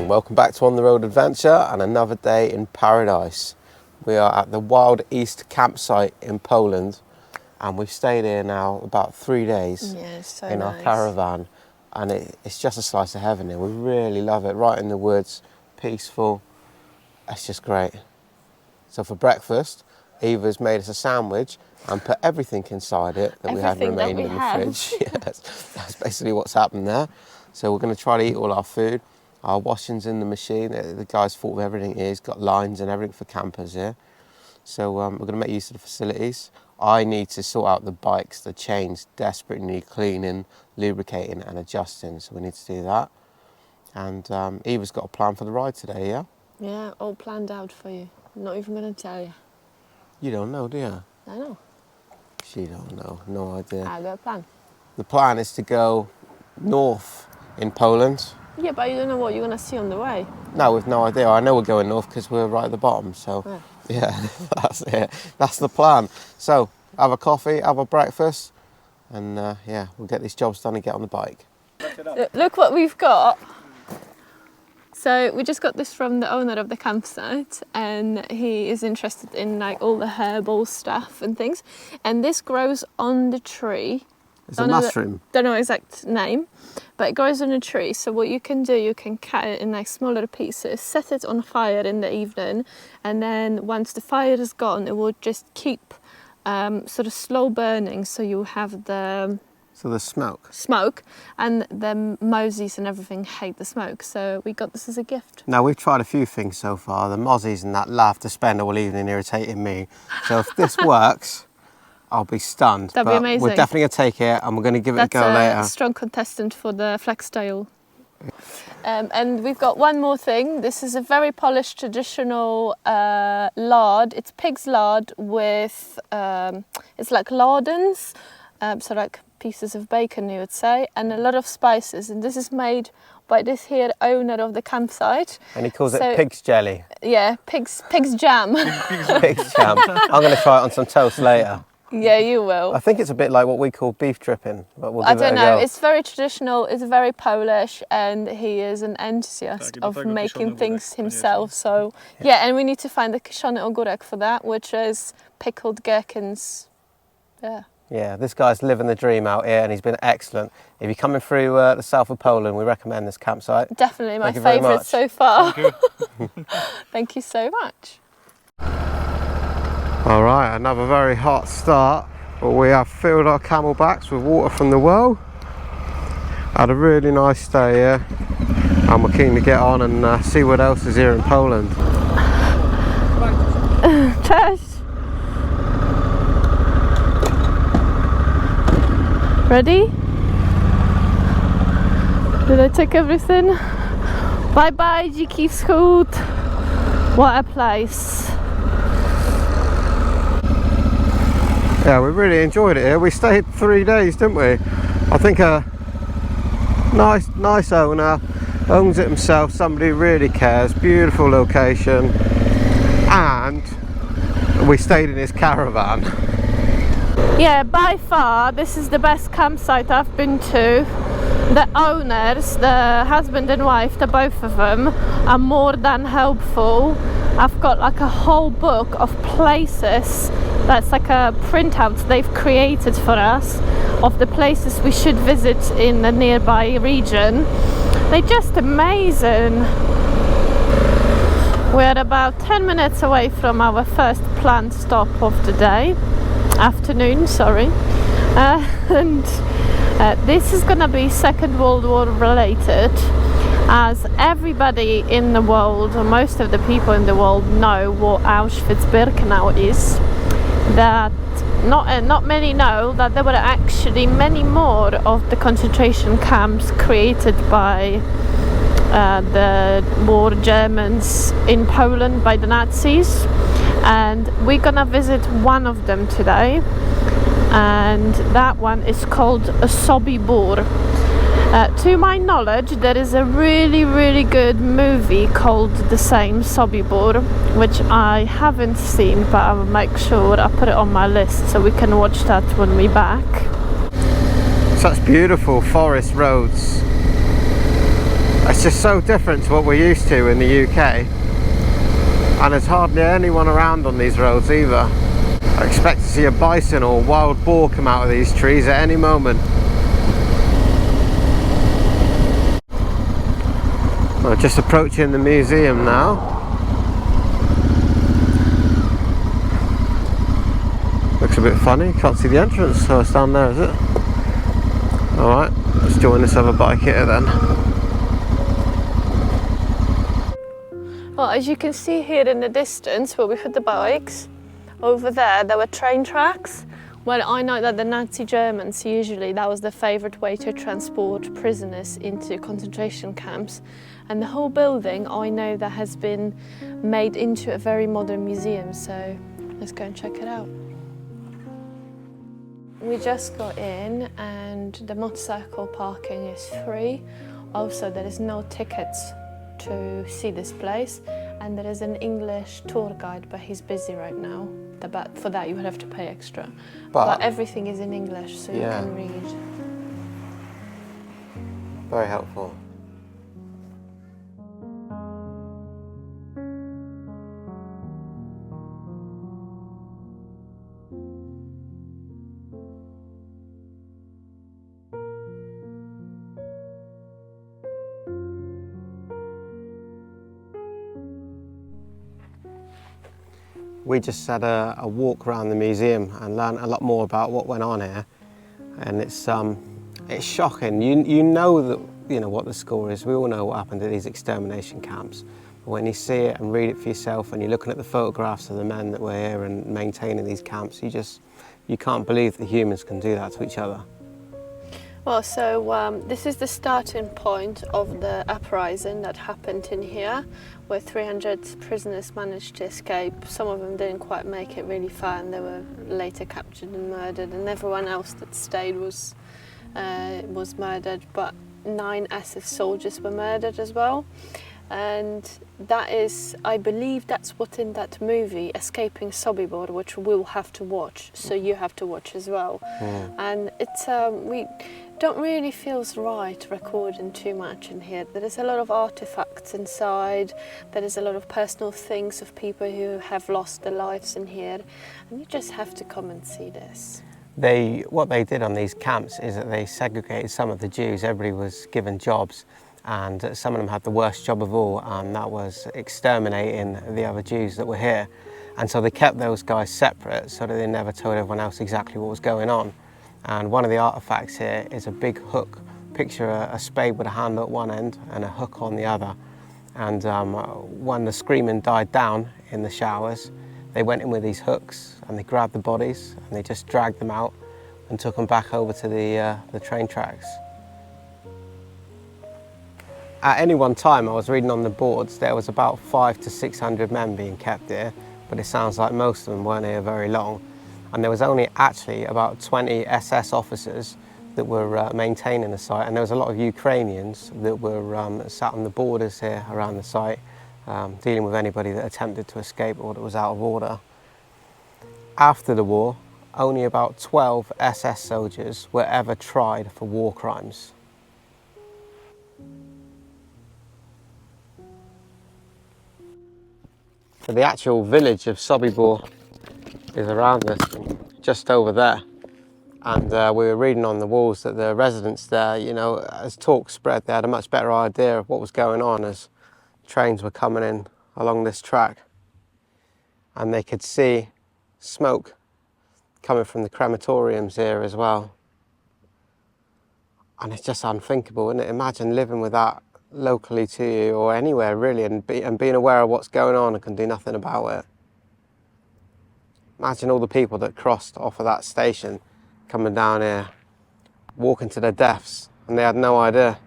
morning, welcome back to On the Road Adventure and another day in paradise. We are at the Wild East campsite in Poland and we've stayed here now about 3 days in our caravan, and it's just a slice of heaven here. We really love it, right in the woods, peaceful, it's just great. So for breakfast, Eva's made us a sandwich and put everything inside it that we had remaining in the fridge. Yes, that's basically what's happened there. So we're going to try to eat all our food. Our washing's in the machine. The guy's thought of everything here. He's got lines and everything for campers here. So we're going to make use of the facilities. I need to sort out the bikes, the chains desperately need cleaning, lubricating and adjusting. So we need to do that. And Eva's got a plan for the ride today, yeah? Yeah, all planned out for you. I'm not even going to tell you. You don't know, do you? I know. She don't know, no idea. I've got a plan. The plan is to go north in Poland. Yeah, but you don't know what you're going to see on the way. No, we've no idea. I know we're going north because we're right at the bottom, so yeah, that's it. That's the plan. So, have a coffee, have a breakfast, and yeah, we'll get these jobs done and get on the bike. Look what we've got. So we just got this from the owner of the campsite, and he is interested in like all the herbal stuff and things. And this grows on the tree. It's a mushroom. Don't know the exact name, but it grows on a tree. So what you can do, you can cut it in like smaller pieces, set it on fire in the evening, and then once the fire is gone, it will just keep sort of slow burning. So you have the smoke, and the mozzies and everything hate the smoke. So we got this as a gift. Now we've tried a few things so far. The mozzies and that love to spend all evening irritating me. So if this works, I'll be stunned. That'd be amazing. We're definitely going to take it and we're going to give it a go later. That's a strong contestant for the flex tail. And we've got one more thing. This is a very polished traditional lard. It's pig's lard with, it's like lardons, so like pieces of bacon you would say, and a lot of spices. And this is made by this here owner of the campsite. And he calls it pig's jelly. Yeah, pig's jam. Pig's jam. I'm going to try it on some toast later. Yeah, you will. I think it's a bit like what we call beef dripping, but we'll give it a go. I don't know, it's very traditional, it's very Polish, and he is an enthusiast of making things himself. So, yeah, and we need to find the kiszony ogórek for that, which is pickled gherkins. Yeah. Yeah, this guy's living the dream out here and he's been excellent. If you're coming through the south of Poland, we recommend this campsite. Definitely my favourite so far. Thank you. Thank you so much. All right, another very hot start, but we have filled our camelbacks with water from the well. Had a really nice stay here and we're keen to get on and see what else is here in Poland. Cześć! Ready? Did I take everything? Bye bye, Dziki Wschód. What a place. Yeah, we really enjoyed it here. We stayed 3 days, didn't we? I think a nice owner, owns it himself, somebody who really cares, beautiful location, and we stayed in his caravan. Yeah, by far this is the best campsite I've been to. The owners, the husband and wife, the both of them, are more than helpful. I've got like a whole book of places that's like a printout they've created for us of the places we should visit in the nearby region. They're just amazing. We're about 10 minutes away from our first planned stop of the day. Afternoon, sorry. And this is gonna be Second World War related, as everybody in the world, or most of the people in the world, know what Auschwitz-Birkenau is. That not many know that there were actually many more of the concentration camps created by the war Germans in Poland by the Nazis, and we're gonna visit one of them today, and that one is called Sobibór. To my knowledge, there is a really good movie called the same, Sobibór, which I haven't seen, but I will make sure I put it on my list so we can watch that when we're back. Such beautiful forest roads It's just so different to what we're used to in the UK, and there's hardly anyone around on these roads either. I expect to see a bison or wild boar come out of these trees at any moment. We're just approaching the museum now. Looks a bit funny, can't see the entrance, so it's down there, is it? Alright, let's join this other bike here then. Well, as you can see here in the distance where we put the bikes, over there were train tracks. Well, I know that the Nazi Germans, usually that was their favourite way to transport prisoners into concentration camps. And the whole building, I know that has been made into a very modern museum, so let's go and check it out. We just got in and the motorcycle parking is free. Also, there is no tickets to see this place, and there is an English tour guide, but he's busy right now. But for that you would have to pay extra. But everything is in English, so you can read. Very helpful. We just had a walk around the museum and learned a lot more about what went on here, and it's shocking. You know that what the score is. We all know what happened at these extermination camps, but when you see it and read it for yourself, and you're looking at the photographs of the men that were here and maintaining these camps, you can't believe that humans can do that to each other. Well, so this is the starting point of the uprising that happened in here, where 300 prisoners managed to escape. Some of them didn't quite make it really far, and they were later captured and murdered, and everyone else that stayed was murdered, but 9 SS soldiers were murdered as well. And that is, I believe that's what in that movie, Escaping Sobibor, which we'll have to watch, so you have to watch as well. And it's, we don't really feels right recording too much in here. There is a lot of artifacts inside, there is a lot of personal things of people who have lost their lives in here, and you just have to come and see this. What they did on these camps is that they segregated some of the Jews. Everybody was given jobs, and some of them had the worst job of all, and that was exterminating the other Jews that were here. And so they kept those guys separate so that they never told everyone else exactly what was going on. And one of the artifacts here is a big hook. Picture a spade with a handle at one end and a hook on the other. And when the screaming died down in the showers, they went in with these hooks and they grabbed the bodies and they just dragged them out and took them back over to the train tracks. At any one time, I was reading on the boards, there was about 500 to 600 men being kept here, but it sounds like most of them weren't here very long. And there was only actually about 20 SS officers that were maintaining the site, and there was a lot of Ukrainians that were sat on the borders here around the site, dealing with anybody that attempted to escape or that was out of order. After the war, only about 12 SS soldiers were ever tried for war crimes. So the actual village of Sobibór is around us, just over there. And we were reading on the walls that the residents there, as talk spread, they had a much better idea of what was going on as trains were coming in along this track. And they could see smoke coming from the crematoriums here as well. And it's just unthinkable, isn't it? Imagine living with that locally to you or anywhere really, and being aware of what's going on and can do nothing about it. Imagine all the people that crossed off of that station coming down here, walking to their deaths, and they had no idea.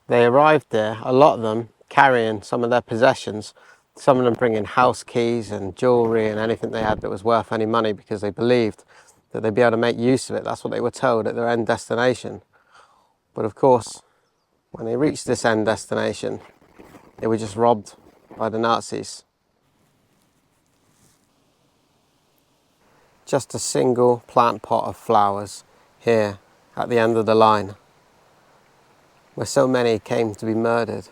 They arrived there, a lot of them carrying some of their possessions, some of them bringing house keys and jewellery and anything they had that was worth any money, because they believed that they'd be able to make use of it. That's what they were told at their end destination. But of course, when they reached this end destination, they were just robbed by the Nazis. Just a single plant pot of flowers here at the end of the line. where so many came to be murdered.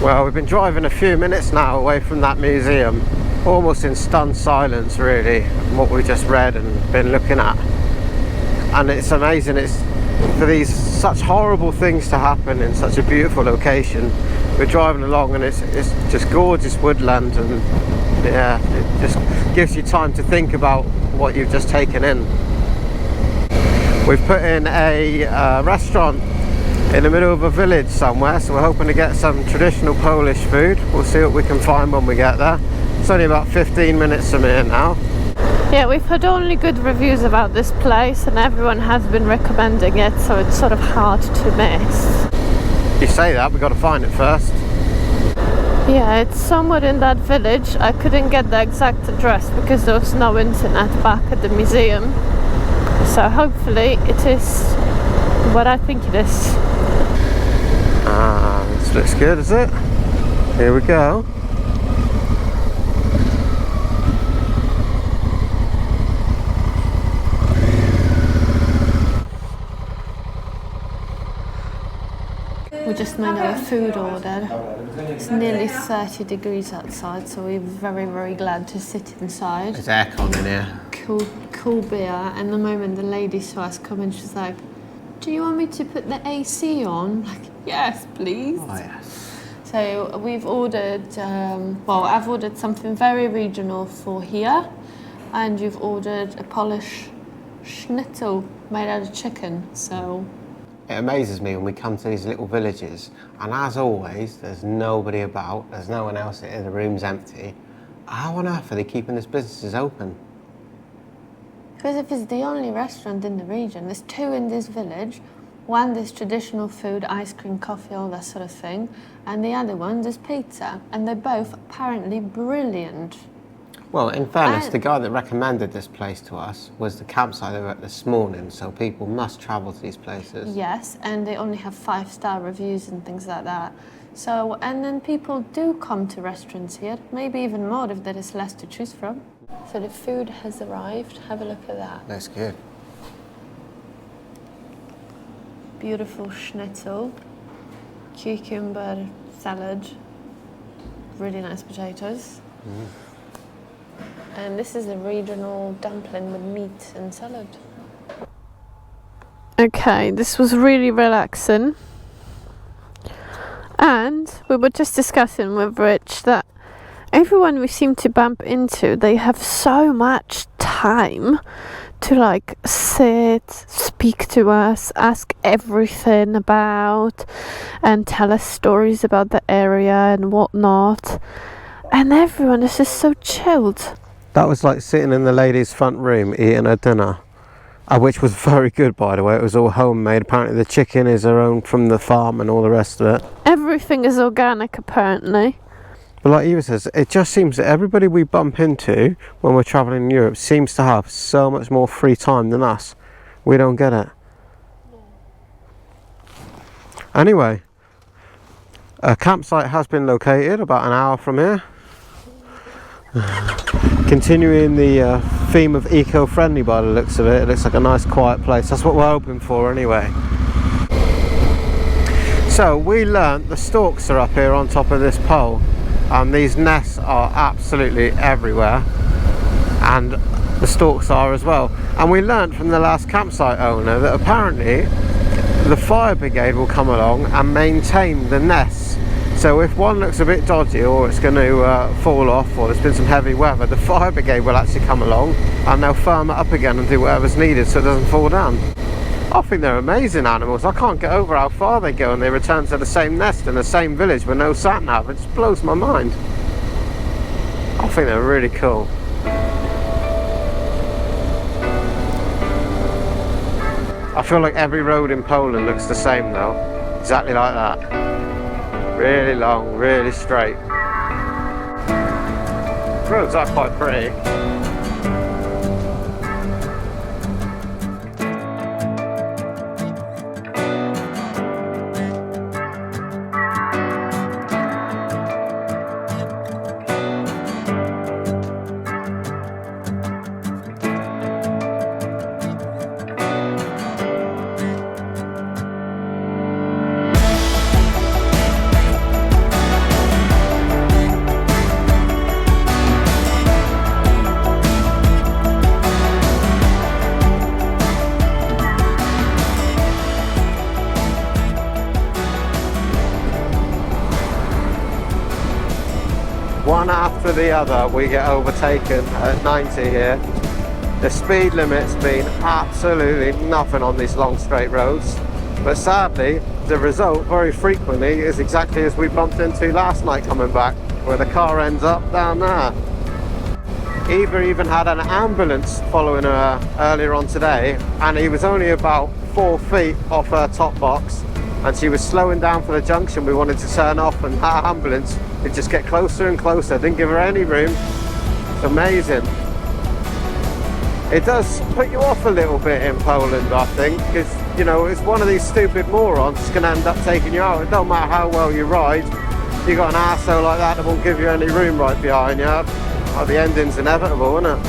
Well, we've been driving a few minutes now away from that museum, almost in stunned silence really, what we just read and been looking at. And it's amazing, it's for these such horrible things to happen in such a beautiful location. We're driving along and it's just gorgeous woodland, and yeah, it just gives you time to think about what you've just taken in. We've put in a restaurant in the middle of a village somewhere, so we're hoping to get some traditional Polish food. We'll see what we can find when we get there. It's only about 15 minutes from here now. Yeah, we've had only good reviews about this place and everyone has been recommending it, so it's sort of hard to miss. You say that, we've got to find it first. Yeah, it's somewhere in that village. I couldn't get the exact address because there was no internet back at the museum. So hopefully it is what I think it is. This looks good, is it? Here we go. We just made our food order. It's nearly 30 degrees outside, so we're very, very glad to sit inside. There's aircon in here. Cool beer. And the moment the lady saw us come in, she's like, "Do you want me to put the AC on?" I'm like, "Yes, please." Oh yes. So we've ordered, well, I've ordered something very regional for here, and you've ordered a Polish schnitzel made out of chicken, so... It amazes me when we come to these little villages, and as always, there's nobody about, there's no one else here, the room's empty. How on earth are they keeping these businesses open? Because if it's the only restaurant in the region, there's two in this village. One is traditional food, ice cream, coffee, all that sort of thing, and the other one is pizza, and they're both apparently brilliant. Well, in fairness, the guy that recommended this place to us was the campsite they were at this morning, so people must travel to these places. Yes, and they only have 5-star reviews and things like that. So, and then people do come to restaurants here, maybe even more if there is less to choose from. So the food has arrived, have a look at that. That's good. Beautiful schnitzel, cucumber salad, really nice potatoes. And this is a regional dumpling with meat and salad. Okay, this was really relaxing. And we were just discussing with Rich that everyone we seem to bump into, they have so much time to like sit, speak to us, ask everything about, and tell us stories about the area and whatnot. And everyone is just so chilled. That was like sitting in the ladies' front room eating her dinner, which was very good, by the way. It was all homemade. Apparently the chicken is her own from the farm and all the rest of it. Everything is organic, apparently. But like Eva says, it just seems that everybody we bump into when we're travelling in Europe seems to have so much more free time than us. We don't get it. Anyway, a campsite has been located about an hour from here. Continuing the theme of eco-friendly by the looks of it. It looks like a nice quiet place. That's what we're hoping for anyway. So we learnt the storks are up here on top of this pole, and these nests are absolutely everywhere, and the storks are as well. And we learnt from the last campsite owner that apparently the fire brigade will come along and maintain the nests. So if one looks a bit dodgy, or it's going to fall off, or there's been some heavy weather, the fire brigade will actually come along and they'll firm it up again and do whatever's needed so it doesn't fall down. I think they're amazing animals. I can't get over how far they go and they return to the same nest in the same village with no sat-nav. It just blows my mind. I think they're really cool. I feel like every road in Poland looks the same though. Exactly like that. Really long, really straight. Roads are quite pretty. the other we get overtaken at 90 here. The speed limit's been absolutely nothing on these long straight roads, but sadly the result very frequently is exactly as we bumped into last night coming back, where the car ends up down there. Eva even had an ambulance following her earlier on today, and he was only about 4 feet off her top box, and she was slowing down for the junction. We wanted to turn off, and that ambulance would just get closer and closer, didn't give her any room. It's amazing. It does put you off a little bit in Poland, I think, because, you know, it's one of these stupid morons that's going to end up taking you out. It don't matter how well you ride, you got an arsehole like that won't give you any room right behind you. Oh, the ending's inevitable, isn't it?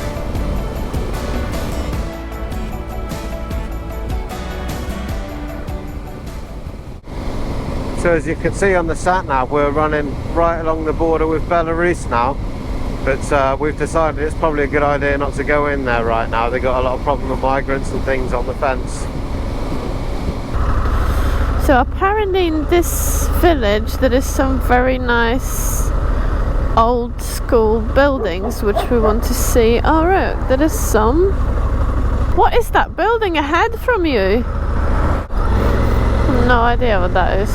So as you can see on the sat-nav, we're running right along the border with Belarus now, but we've decided it's probably a good idea not to go in there right now. They've got a lot of problem with migrants and things on the fence. So apparently in this village there is some very nice old school buildings which we want to see. Oh look, there is some. What is that building ahead from you? No idea what that is.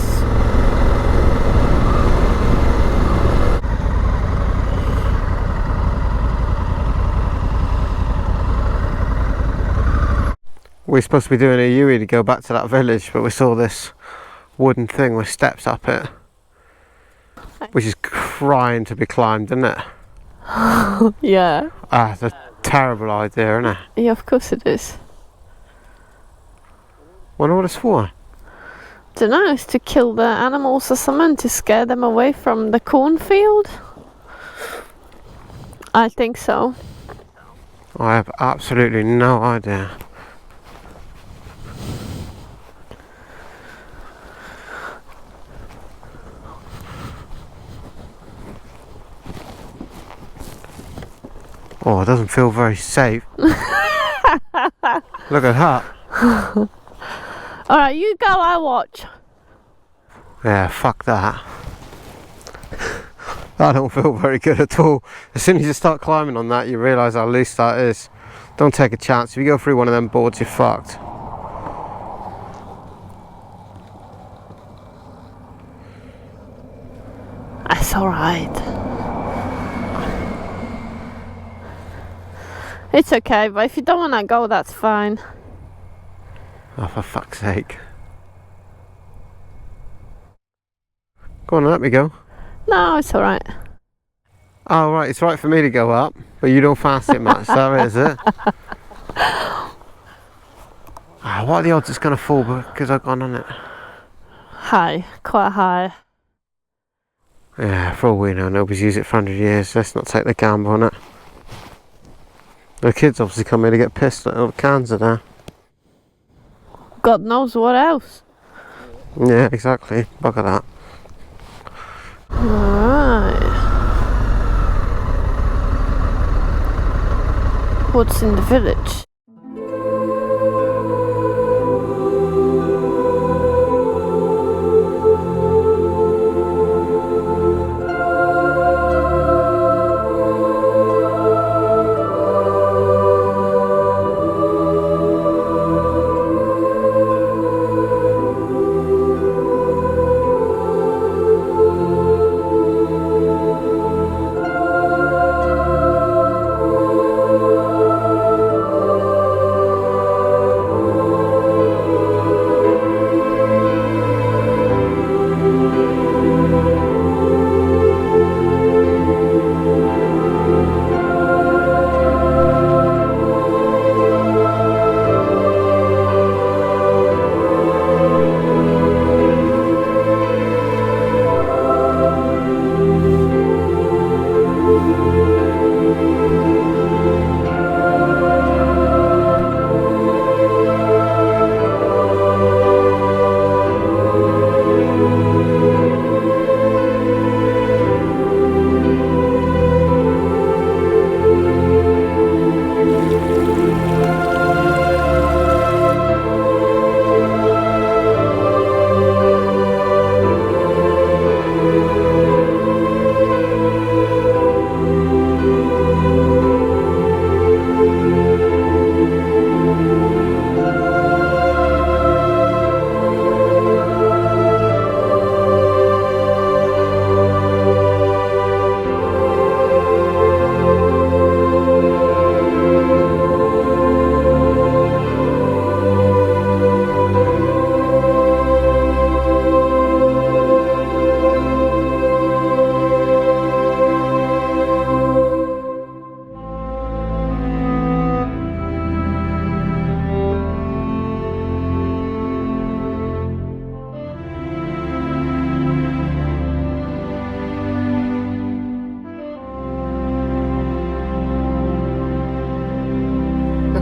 We're supposed to be doing a U-turn to go back to that village, but we saw this wooden thing with steps up it, which is crying to be climbed, isn't it? Yeah. Ah, it's a terrible idea, isn't it? Yeah, of course it is. Wonder what it's for? Don't know, it's to kill the animals or something, to scare them away from the cornfield. I think so. I have absolutely no idea. Oh, it doesn't feel very safe. Look at that. Alright, you go, I watch. Yeah, fuck that. I don't feel very good at all. As soon as you start climbing on that, you realise how loose that is. Don't take a chance. If you go through one of them boards, you're fucked. That's alright. It's okay, but if you don't want to go, that's fine. Oh, for fuck's sake. Go on, let me go. No, it's alright. Oh, right, it's right for me to go up, but you don't fast it much, that is it? Ah, what are the odds it's going to fall because I've gone on it? High, quite high. Yeah, for all we know, nobody's used it for 100 years. Let's not take the gamble on it. The kids obviously come here to get pissed at all the cans are there. God knows what else. Yeah, exactly. Look at that. Alright. What's in the village?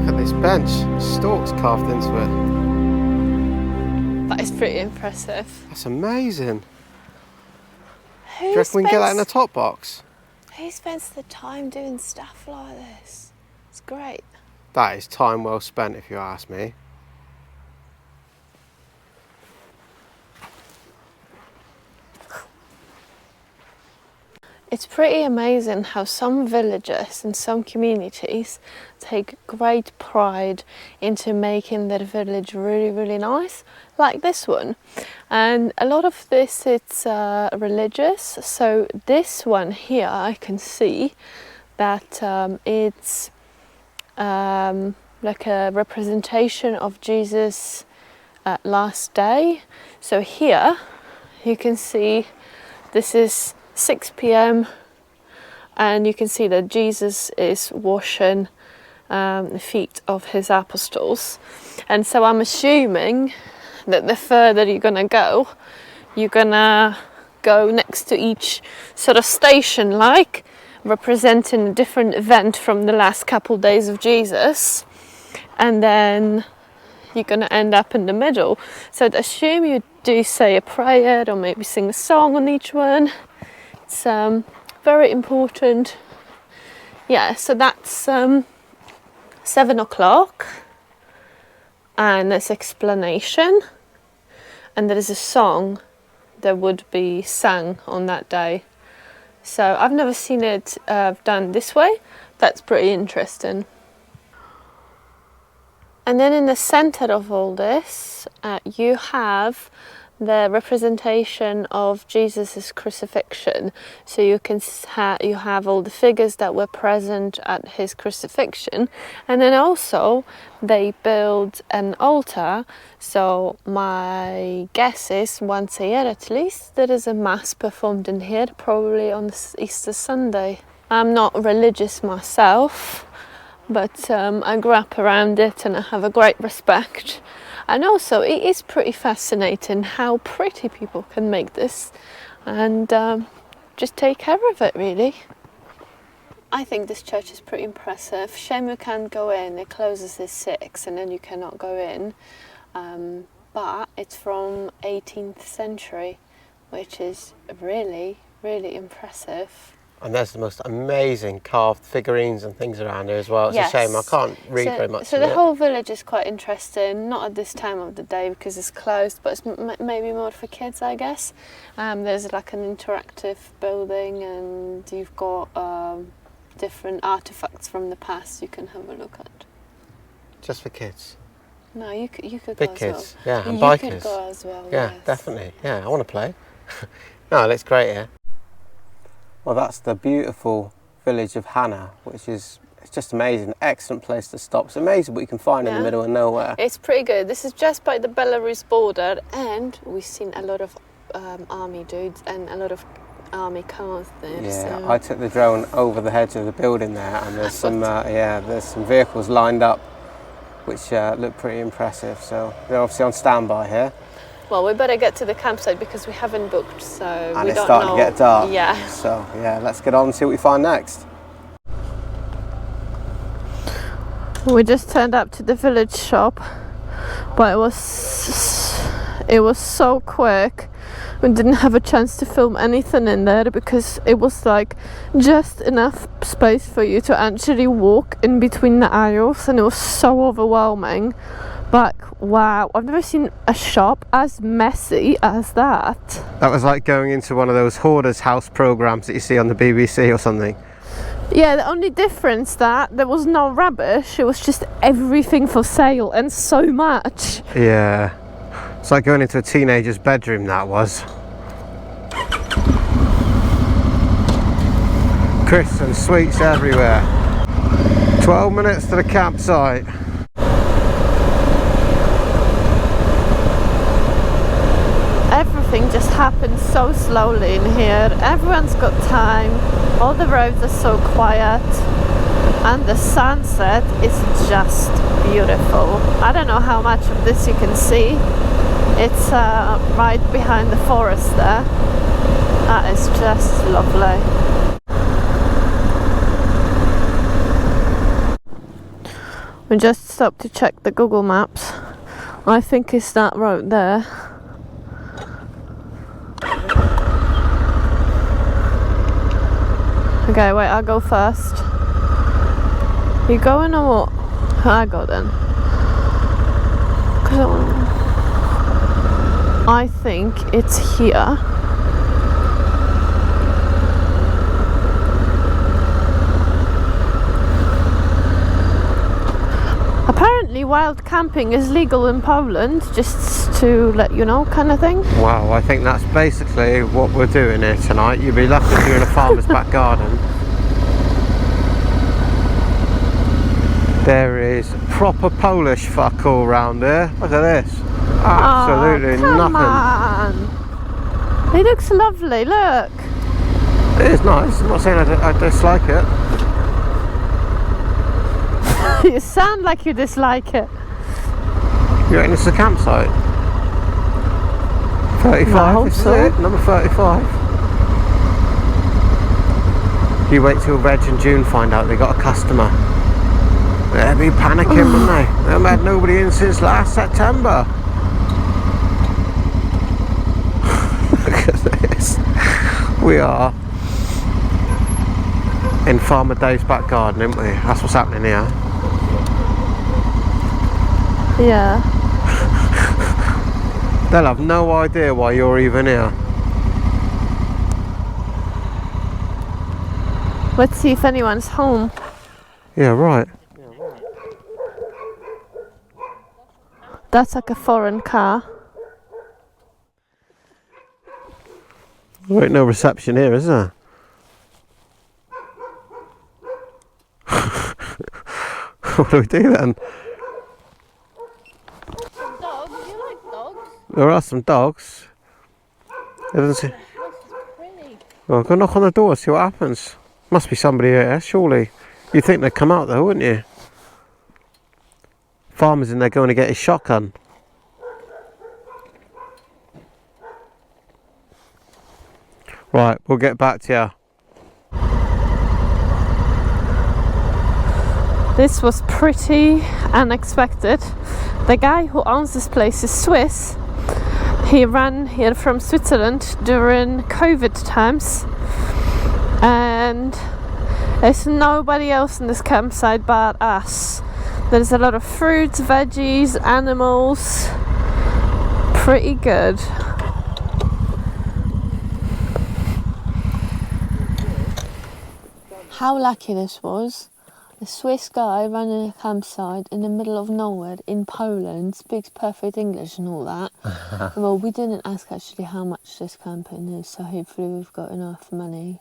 Look at this bench. Stalks carved into it. That is pretty impressive. That's amazing. Do you reckon we can get that in the top box? Who spends the time doing stuff like this? It's great. That is time well spent, if you ask me. It's pretty amazing how some villages and some communities take great pride into making their village really, really nice, like this one. And a lot of this, it's religious. So this one here, I can see that it's like a representation of Jesus' last day. So here you can see this is 6 p.m. and you can see that Jesus is washing the feet of his apostles. And so I'm assuming that the further you're gonna go next to each sort of station, like representing a different event from the last couple days of Jesus, and then you're gonna end up in the middle. So I'd assume you do say a prayer or maybe sing a song on each one. It's very important. Yeah, so that's 7 o'clock, and there's explanation, and there is a song that would be sung on that day. So I've never seen it done this way. That's pretty interesting. And then in the center of all this, you have the representation of Jesus' crucifixion. So you can you have all the figures that were present at his crucifixion, and then also they build an altar. So my guess is once a year at least there is a mass performed in here, probably on Easter Sunday. I'm not religious myself, but I grew up around it and I have a great respect. And also it is pretty fascinating how pretty people can make this and just take care of it, really. I think this church is pretty impressive. Shame you can't go in, it closes at 6 and then you cannot go in. But it's from 18th century, which is really, really impressive. And there's the most amazing carved figurines and things around here as well. It's a shame I can't read very much. So the whole village is quite interesting, not at this time of the day because it's closed, but it's maybe more for kids, I guess. There's like an interactive building and you've got different artifacts from the past you can have a look at. Just for kids? No, you could go Big as kids, well. yeah, and bikers. You could go as well, yeah, yes. Definitely. Yeah, I want to play. No, it looks great here. Well, that's the beautiful village of Hanna, which is, it's just amazing. Excellent place to stop. It's amazing what you can find in the middle of nowhere. It's pretty good. This is just by the Belarus border, and we've seen a lot of army dudes and a lot of army cars there. Yeah, so. I took the drone over the hedge of the building there, and there's some there's some vehicles lined up which look pretty impressive. So they're obviously on standby here. Well, we better get to the campsite because we haven't booked, so and we it's don't starting know. to get dark. Yeah. So yeah, let's get on and see what we find next. We just turned up to the village shop, but it was so quick. We didn't have a chance to film anything in there because it was like just enough space for you to actually walk in between the aisles, and it was so overwhelming. But wow, I've never seen a shop as messy as that. That was like going into one of those hoarders house programs that you see on the BBC or something. Yeah, the only difference that there was no rubbish, it was just everything for sale and so much. Yeah, it's like going into a teenager's bedroom, that was. Crisps and sweets everywhere. 12 minutes to the campsite. Everything just happens so slowly in here. Everyone's got time. All the roads are so quiet. And the sunset is just beautiful. I don't know how much of this you can see. It's right behind the forest there. That is just lovely. We just stopped to check the Google Maps. I think it's that road there. Okay, wait, I'll go first. You going or what? I go then. I think it's here. Apparently wild camping is legal in Poland, just to let you know, kind of thing. Wow, I think that's basically what we're doing here tonight. You'd be lucky if you're in a farmer's back garden. There is proper Polish fuck all round here. Look at this. Absolutely come nothing. On. It looks lovely, look. It is nice. I'm not saying I dislike it. You sound like you dislike it. You reckon it's a campsite? 35, I hope this so. is it, number 35. You wait till Reg and June find out they got a customer. They'll be panicking, wouldn't they? They haven't had nobody in since last September. Look at this. We are in Farmer Dave's back garden, aren't we? That's what's happening here. Yeah. They'll have no idea why you're even here. Let's see if anyone's home. Yeah, right. That's like a foreign car. There ain't no reception here, is there? What do we do then? Some dogs? You like dogs? There are some dogs. The house is pretty. Well, go knock on the door, see what happens. Must be somebody here, surely. You'd think they'd come out though, wouldn't you? Farmer's in there going to get his shotgun. Right, we'll get back to you. This was pretty unexpected. The guy who owns this place is Swiss. He ran here from Switzerland during COVID times, and there's nobody else in this campsite but us. There's a lot of fruits, veggies, animals. Pretty good. How lucky this was. The Swiss guy running a campsite in the middle of nowhere in Poland, speaks perfect English and all that. Well, we didn't ask actually how much this camping is, so hopefully we've got enough money.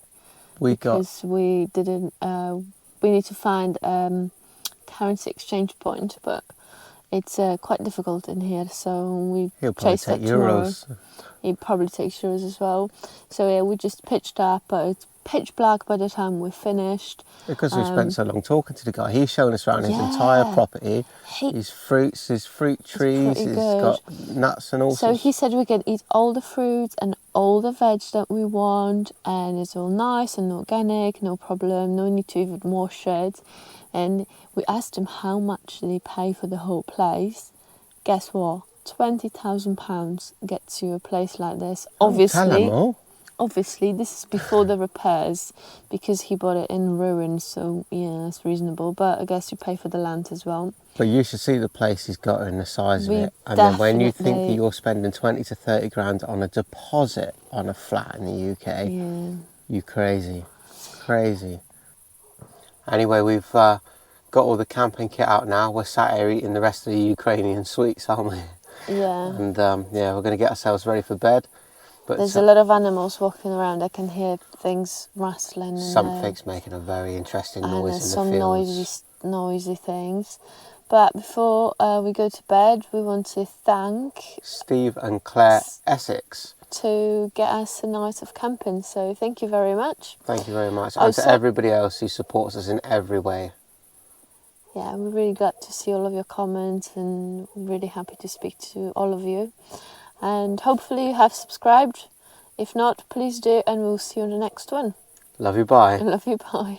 We didn't. We need to find currency exchange point, but it's quite difficult in here. So we chased that euros. He probably takes euros as well. So yeah, we just pitched up, but it's pitch black by the time we're finished. Because we spent so long talking to the guy, he's shown us around his entire property. His fruits, his fruit trees, he's got nuts and all sorts. So he said we can eat all the fruits and all the veg that we want, and it's all nice and organic, no problem, no need to even wash it. And we asked him how much they pay for the whole place. Guess what? £20,000 gets you a place like this. Obviously, this is before the repairs, because he bought it in ruins, so yeah, it's reasonable. But I guess you pay for the land as well. But you should see the place he's got and the size of it. And then when you think that you're spending 20 to 30 grand on a deposit on a flat in the UK, you crazy. Crazy. Anyway, we've got all the camping kit out now. We're sat here eating the rest of the Ukrainian sweets, aren't we? Yeah. And yeah, we're going to get ourselves ready for bed. But there's a lot of animals walking around. I can hear things rustling. Something's making a very interesting noise in the fields. Some noisy things. But before we go to bed, we want to thank Steve and Claire Essex to get us a night of camping. So thank you very much. Thank you very much. And to everybody else who supports us in every way. Yeah, we're really glad to see all of your comments, and really happy to speak to all of you. And hopefully you have subscribed. If not, please do, and we'll see you on the next one. Love you, bye. Love you, bye.